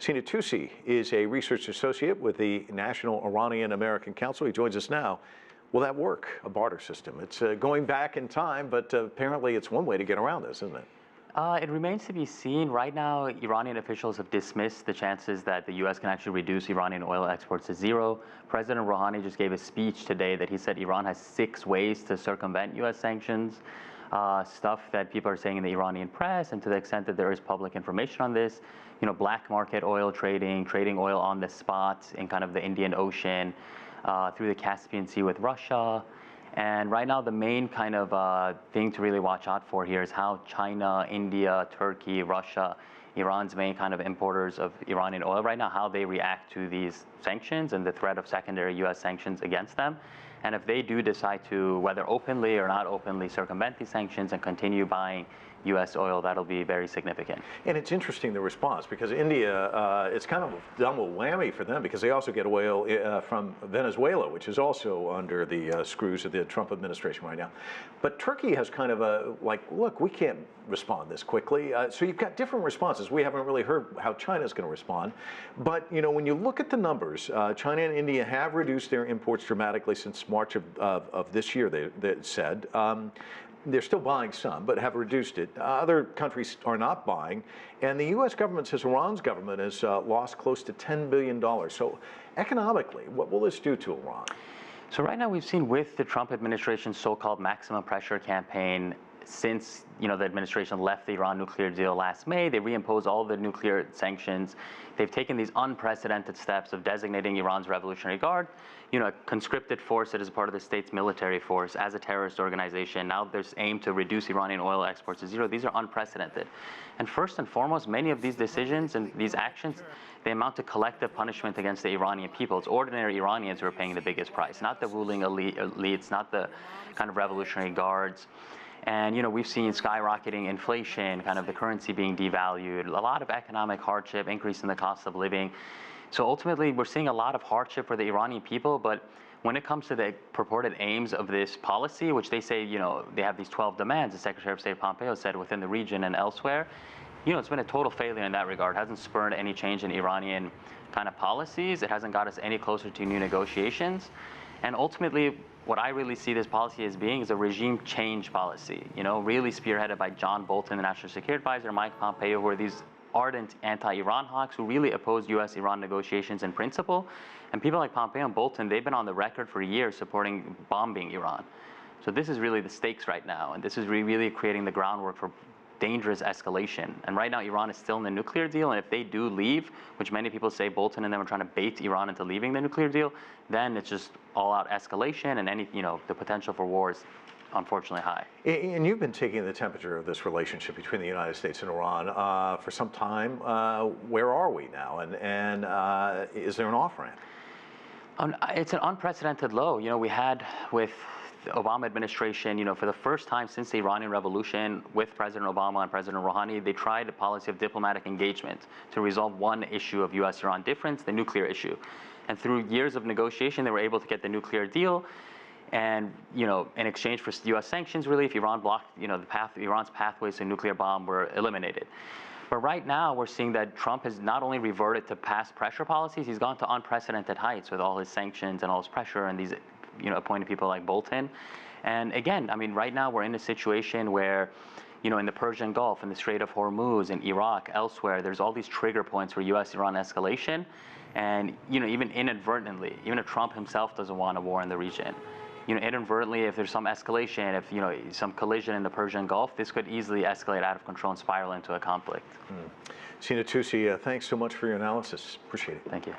Sina Toossi is a research associate with the National Iranian-American Council. He joins us now. Will that work, a barter system? It's going back in time, but apparently it's one way to get around this, isn't it? It remains to be seen. Right now, Iranian officials have dismissed the chances that the U.S. can actually reduce Iranian oil exports to zero. President Rouhani just gave a speech today that he said Iran has 6 ways to circumvent U.S. sanctions. Stuff that people are saying in the Iranian press, and to the extent that there is public information on this, black market oil trading oil on the spot in kind of the Indian Ocean, through the Caspian Sea with Russia. And right now, the main kind of thing to really watch out for here is how China, India, Turkey, Russia, Iran's main kind of importers of Iranian oil right now, how they react to these sanctions and the threat of secondary U.S. sanctions against them. And if they do decide to, whether openly or not openly, circumvent these sanctions and continue buying U.S. oil, that'll be very significant. And it's interesting, the response, because India, it's kind of a double whammy for them, because they also get oil from Venezuela, which is also under the screws of the Trump administration right now. But Turkey has kind of a, like, look, we can't respond this quickly. So you've got different responses. We haven't really heard how China's going to respond. But, when you look at the numbers, China and India have reduced their imports dramatically since March of this year, they said. They're still buying some, but have reduced it. Other countries are not buying. And the U.S. government says Iran's government has lost close to $10 billion. So economically, what will this do to Iran? So right now we've seen with the Trump administration's so-called maximum pressure campaign, since the administration left the Iran nuclear deal last May, they reimposed all the nuclear sanctions. They've taken these unprecedented steps of designating Iran's Revolutionary Guard, a conscripted force that is part of the state's military force, as a terrorist organization. Now there's aim to reduce Iranian oil exports to zero. These are unprecedented. And first and foremost, many of these decisions and these actions, they amount to collective punishment against the Iranian people. It's ordinary Iranians who are paying the biggest price, not the ruling elites, not the kind of Revolutionary Guards. And, we've seen skyrocketing inflation, kind of the currency being devalued, a lot of economic hardship, increase in the cost of living. So ultimately, we're seeing a lot of hardship for the Iranian people. But when it comes to the purported aims of this policy, which they say, they have these 12 demands, the Secretary of State Pompeo said within the region and elsewhere, it's been a total failure in that regard. It hasn't spurred any change in Iranian kind of policies. It hasn't got us any closer to new negotiations. And ultimately, what I really see this policy as being is a regime change policy, really spearheaded by John Bolton, the National Security Advisor, Mike Pompeo, who are these ardent anti-Iran hawks who really oppose U.S.-Iran negotiations in principle. And people like Pompeo and Bolton, they've been on the record for years supporting bombing Iran. So this is really the stakes right now, and this is really creating the groundwork for dangerous escalation. And right now, Iran is still in the nuclear deal, and if they do leave, which many people say Bolton and them are trying to bait Iran into leaving the nuclear deal, then it's just all-out escalation, and the potential for war is unfortunately high. And you've been taking the temperature of this relationship between the United States and Iran for some time. Where are we now, and is there an off-ramp? It's an unprecedented low. We had with the Obama administration, for the first time since the Iranian Revolution, with President Obama and President Rouhani, they tried a policy of diplomatic engagement to resolve one issue of U.S.-Iran difference, the nuclear issue. And through years of negotiation, they were able to get the nuclear deal. And, in exchange for U.S. sanctions, really, if Iran blocked, Iran's pathways to a nuclear bomb were eliminated. But right now, we're seeing that Trump has not only reverted to past pressure policies, he's gone to unprecedented heights with all his sanctions and all his pressure and these appointed people like Bolton. And again, right now we're in a situation where, in the Persian Gulf, in the Strait of Hormuz, in Iraq, elsewhere, there's all these trigger points for U.S.-Iran escalation. And, even inadvertently, even if Trump himself doesn't want a war in the region, inadvertently, if there's some escalation, if, some collision in the Persian Gulf, this could easily escalate out of control and spiral into a conflict. Sina Toossi, thanks so much for your analysis. Appreciate it. Thank you.